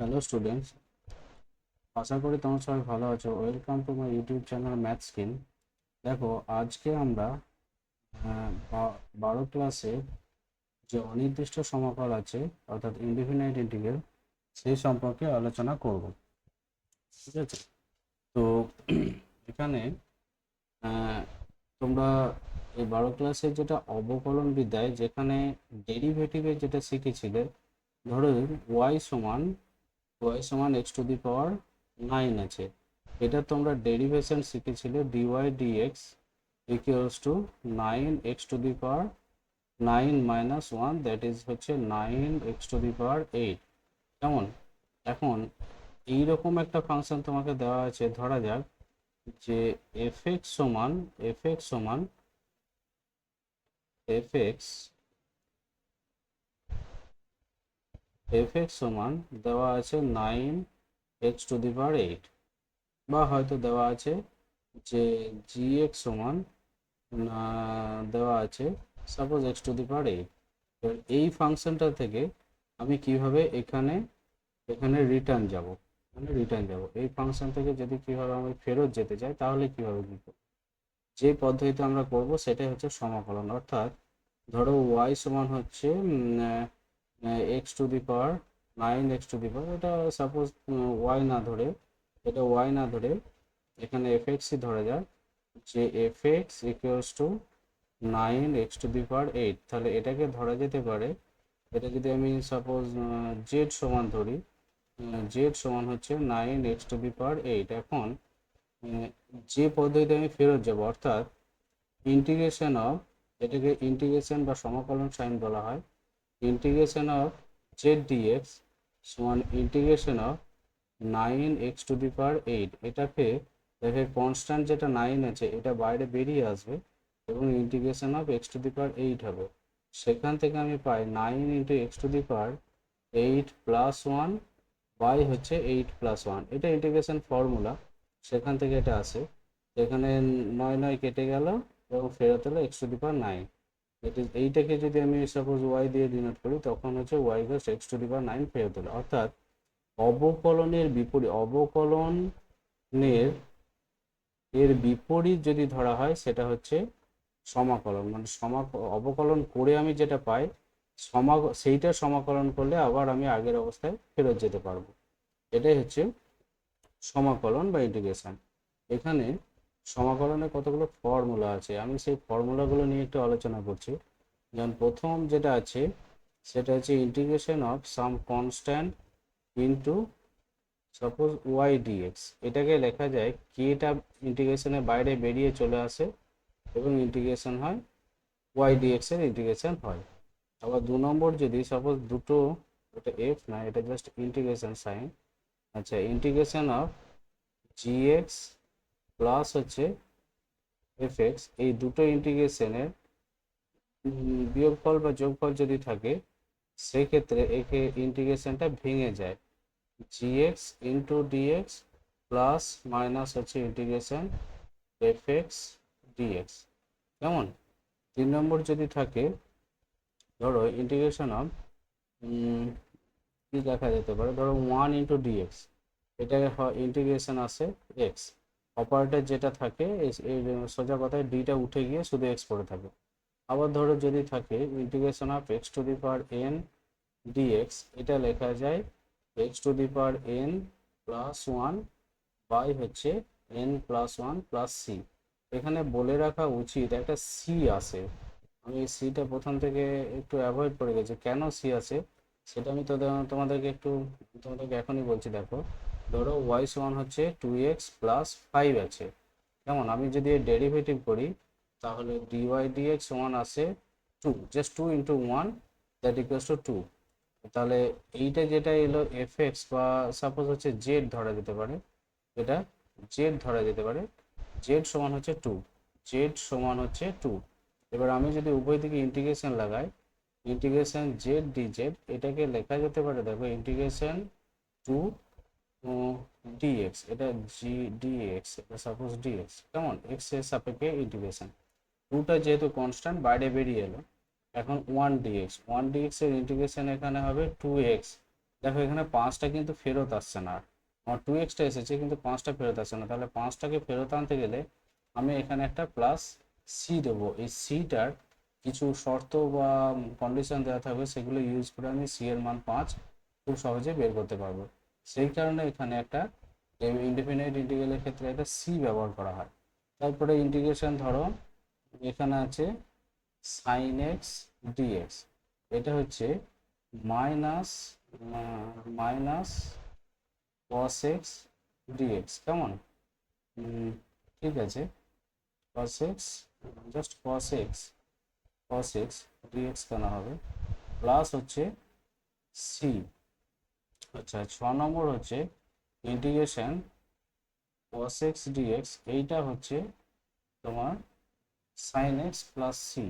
Hello students, আশা করি তোমরা সবাই ভালো আছো। Welcome to my YouTube channel math skill. দেখো, আজকে আমরা 12 ক্লাসে যে অনির্দিষ্ট সমাকল আছে অর্থাৎ ইনডিফিনাইট ইন্টিগ্রাল সেই সম্পর্কে আলোচনা করব। ঠিক আছে? তো এখানে আহ, তোমরা এই 12 ক্লাসে যেটা অবকলন বিদ্যায় যেখানে ডেরিভেটিভের যেটা শিখেছিলে, ধরো y সমান x⁴ আছে, এটা তোমরা ডেরিভেশন শিখেছিলে dy dx equals to 9x⁴ that is হচ্ছে 9x⁴। কেমন? এখন এইরকম একটা ফাংশন তোমাকে দেওয়া আছে, ধরা যাক যে fx সমান দেওয়া আছে 9x⁴, বা হয়তো দেওয়া আছে যে gx সমান দেওয়া আছে সাপোজ x⁴। এবার এই ফাংশনটা থেকে আমি কিভাবে এখানে এখানে রিটার্ন যাব এই ফাংশন থেকে যদি কিভাবে আমি ফেরত যেতে চাই তাহলে কিভাবে কি করব? যে পদ্ধতিতে আমরা করব সেটাই হচ্ছে সমাকলন। অর্থাৎ ধরো y সমান হচ্ছে x⁴, এটা সাপোজ y না ধরে এখানে fx ধরা যাক, যে fx ইকুয়ালস টু 9x⁴। তাহলে এটাকে ধরা যেতে পারে, এটা যদি আমি সাপোজ z সমান ধরি, z সমান হচ্ছে 9x⁴। এখন আহ, যে পদ্ধতিতে আমি ফেরত যাব, অর্থাৎ ইন্টিগ্রেশন অফ, এটাকে ইন্টিগ্রেশন বা সমাকলন সাইন বলা হয়, ইন্টিগ্রেশন অফ জেড ডিএক্স সমান ইন্টিগ্রেশন অফ 9x⁴। এটাকে দেখে কনস্ট্যান্ট যেটা 9 আছে এটা বাইরে বেরিয়ে আসবে এবং ইন্টিগ্রেশন অফ x⁴ হবে। সেখান থেকে আমি পাই 9 × x⁴ প্লাস 1 বাই হচ্ছে 8+1, এটা ইন্টিগ্রেশন ফর্মুলা, সেখান থেকে এটা আসে। এখানে 9 কেটে গেল এবং ফেরত হলো x⁴। এইটাকে যদি আমি সাপোজ y দিয়ে ডিনোট করি তখন হচ্ছে y + x⁴ ফেরত হলো। অর্থাৎ অবকলনের বিপরীত যদি ধরা হয় সেটা হচ্ছে সমাকলন, মানে অবকলন করে আমি যেটা পাই সেইটা সমাকলন করলে আবার আমি আগের অবস্থায় ফেরত যেতে পারবো। এটাই হচ্ছে সমাকলন বা ইন্টিগ্রেশন। এখানে সমাকলনের কতগুলো ফর্মুলা আছে, আমি সেই ফর্মুলাগুলো নিয়ে একটু আলোচনা করছি। যেমন প্রথম যেটা আছে সেটা হচ্ছে integration of some constant into suppose y dx. এটাকে লেখা যায় কেটা ইন্টিগ্রেশনের বাইরে বেরিয়ে চলে আসে এবং ইন্টিগ্রেশন হয় ওয়াই ডিএক্স এর ইন্টিগ্রেশন হয়। আবার 2 নম্বর যদি সাপোজ দুটো, এটা এফ না, এটা জাস্ট ইন্টিগ্রেশন সাইন। আচ্ছা, ইন্টিগ্রেশন অফ জিএক্স প্লাস হচ্ছে এফএক্স, এই দুটো ইন্টিগ্রেশনের বিয়োগফল বা যোগফল যদি থাকে সেক্ষেত্রে একে ইন্টিগ্রেশনটা ভেঙে যায়, gx into dx plus minus হচ্ছে ইন্টিগ্রেশন এফএক্স ডিএক্স। কেমন? 3 নম্বর যদি থাকে, ধরো ইন্টিগ্রেশন অফ কি দেখা যেতে পারে, ধরো 1 × dx, এটা ইন্টিগ্রেশন আসে এক্স, অপারেটর যেটা থাকে এই সোজা কথায় ডিটা উঠে গিয়ে শুধু এক্স পড়ে থাকে। আবার ধরো যদি থাকে ইন্টিগ্রেশন অফ x⁴n dx, এটা লেখা যায় x⁴n প্লাস 1 বাই হচ্ছে n+1 প্লাস সি। এখানে বলে রাখা উচিত একটা সি আসে, আমি সিটা প্রথম থেকে একটু অ্যাভয়েড করে গেছি। কেন সি আসে সেটা আমি তোমাদেরকে এখনই বলছি। দেখো, ধরো y সমান হচ্ছে 2x+5 আছে। যেমন আমি যদি এর ডেরিভেটিভ করি তাহলে dy dx সমান আসে 2, জাস্ট 2 × 1 দ্যাট ইকুয়ালস টু 2। তাহলে এইটা যেটা এলো fx, বা সাপোজ হচ্ছে জেড ধরা যেতে পারে, এটা জেড ধরা যেতে পারে, জেড সমান হচ্ছে 2, এবার আমি যদি উভয় দিকে ইন্টিগ্রেশন লাগাই, ইন্টিগ্রেশন জেড ডিজেড, এটাকে লেখা যেতে পারে, দেখো ইন্টিগ্রেশন 2 ডিএক্স, এটা জি ডিএক্স, এটা সাপোজ ডিএক্স, কেমন, এক্স এর সাপেক্ষে ইন্টিগ্রেশন, 2টা যেহেতু কনস্ট্যান্ট বাইরে বেরিয়ে এলো। এখন 1 ডিএক্স এর ইন্টিগ্রেশন এখানে হবে 2x দেখো এখানে 5টা কিন্তু ফেরত আসছে না, আমার 2x এসেছে কিন্তু 5টা ফেরত আসছে না, তাহলে 5টাকে ফেরত আনতে গেলে আমি এখানে একটা প্লাস সি দেবো। এই সিটার কিছু শর্ত বা কন্ডিশন দেওয়া থাকবে, সেগুলো ইউজ করে আমি সি এর মান 5 খুব সহজে বের করতে পারবো। সেই কারণে এখানে একটা ইনডিফিনাইট ইন্টিগ্রালের ক্ষেত্রে একটা সি ব্যবহার করা হয়। তারপরে ইন্টিগ্রেশন ধরো এখানে আছে সাইন এক্স ডিএক্স, এটা হচ্ছে minus minus cos x dx, কেমন? ঠিক আছে, cos x, just cos x dx কেন হবে, প্লাস হচ্ছে সি। আচ্ছা 6 নম্বর হচ্ছে ইন্টিগ্রেশন কস এক্স ডিএক্স, এইটা হচ্ছে তোমার সাইন এক্স প্লাস সি।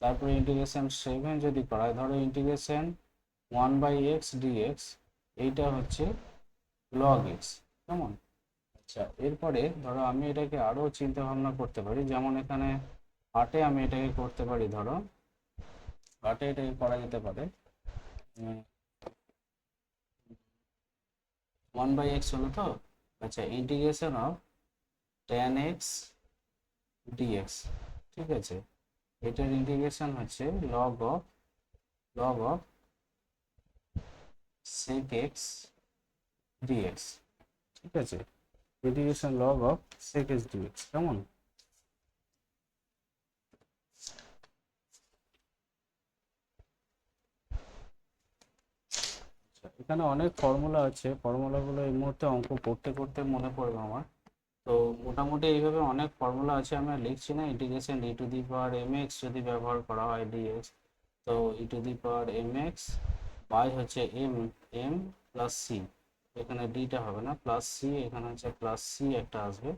তারপরে ইন্টিগ্রেশন 7 যদি করা হয়, ধরো ইন্টিগ্রেশন 1/x ডিএক্স, এইটা হচ্ছে লগ এক্স, কেমন? আচ্ছা এরপরে ধরো আমি এটাকে আরো চিন্তা ভাবনা করতে পারি, যেমন এখানে 8-এ আমি এটাকে করতে পারি, ধরো 8-এ এটাকে করা যেতে পারে 1/x হলো তো। আচ্ছা integration of tan x dx, ঠিক আছে, এটার ইন্টিগ্রেশন হচ্ছে log of sec x dx, ঠিক আছে, integration log of sec x dx, কেমন? এখানে অনেক ফর্মুলা আছে, ফর্মুলাগুলো এই মুহূর্তে অঙ্ক করতে করতে মনে পড়বে আমার। তো মোটামুটি এইভাবে অনেক ফর্মুলা আছে, আমি আর লিখছি না। Integration e to the power m x যদি ব্যবহার করা হয় ডিএক্স, তো e to the power m x by হচ্ছে এম এম প্লাস সি, এখানে ডিটা হবে না, প্লাস সি, এখানে হচ্ছে প্লাস সি একটা আসবে।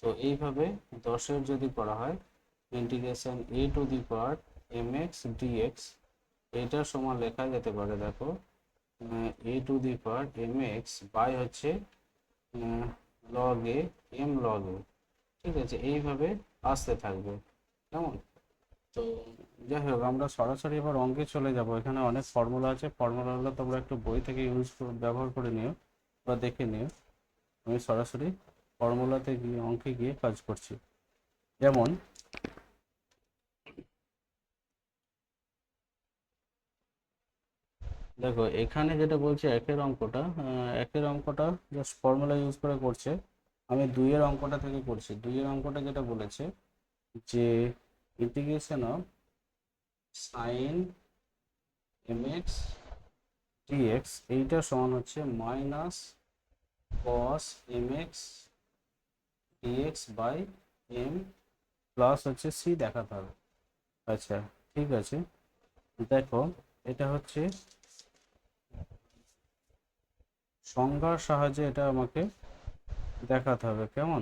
তো এইভাবে 10-এর যদি করা হয় integration a to the power m x dx, এটা সমান লেখা যেতে পারে, দেখো a to the power m x by হচ্ছে log a m log a, ঠিক আছে, এইভাবে আসতে থাকবে, কেমন? তো যাই হোক, আমরা সরাসরি এবার অঙ্কে চলে যাব। এখানে অনেক ফর্মুলা আছে, ফর্মুলাগুলো তোমরা একটু বই থেকে ব্যবহার করে নিও বা দেখে নিও। আমি সরাসরি ফর্মুলাতে গিয়ে অঙ্কে গিয়ে কাজ করছি। যেমন দেখো এখানে যেটা বলছে একের অঙ্কটা জাস্ট ফর্মুলা ইউজ করে করছে, আমি 2-এর অঙ্কটা থেকে করছি। 2-এর অঙ্কটা যেটা বলেছে যে integration of sine m x dx, এইটা সমান হচ্ছে minus cos m x dx by m plus হচ্ছে সি দেখাতে হবে। আচ্ছা ঠিক আছে, দেখো এটা হচ্ছে সংজ্ঞার সাহায্যে এটা আমাকে দেখাতে হবে, কেমন?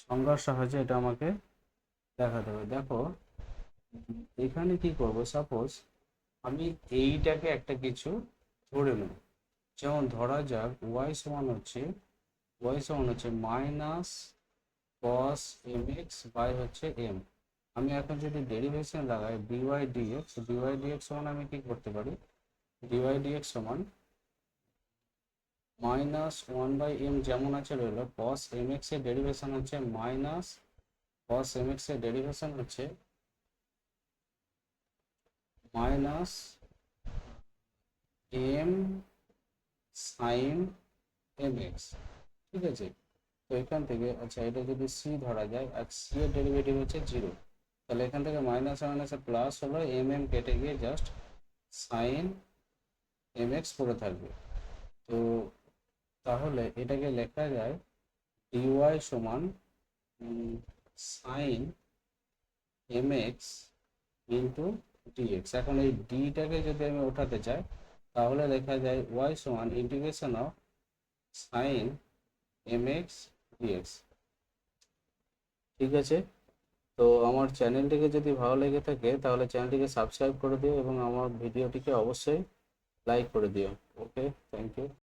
সংজ্ঞার সাহায্যে এটা আমাকে দেখাতে হবে। দেখো এখানে কি করব, সাপোজ আমি এইটাকে একটা কিছু ধরে নেব, যেমন ধরা যাক ওয়াই সমান হচ্ছে minus cos m x by হচ্ছে এম। আমি এখন যদি ডেরিভেশন লাগাই ডিওয়াই ডিএক্স সমান আমি কি করতে পারি, ডিওয়াই ডিএক্স সমান -1/m যেমন আছে রইল, cos mx এর ডেরিভেশন হচ্ছে মাইনাস cos mx এর ডেরিভেশন হচ্ছে মাইনাস m sin mx, ঠিক আছে। তো এখান থেকে আচ্ছা এটা যদি c ধরা যায় আর c এর ডেরিভেটিভ হচ্ছে 0, তাহলে এখান থেকে মাইনাস মাইনাস প্লাস হলো mm কেটে গিয়ে জাস্ট sin mx পড়ে থাকবে। তো তাহলে এটাকে লেখা যায় dy সমান sine m x into dx. এখন এই ডিটাকে যদি আমি ওঠাতে চাই তাহলে লেখা যায় ওয়াই সমান integration of sine m x dx, ঠিক আছে। তো আমার চ্যানেলটিকে যদি ভালো লেগে থাকে তাহলে চ্যানেলটিকে সাবস্ক্রাইব করে দিও এবং আমার ভিডিওটিকে অবশ্যই লাইক করে দিও। ওকে, থ্যাংক ইউ।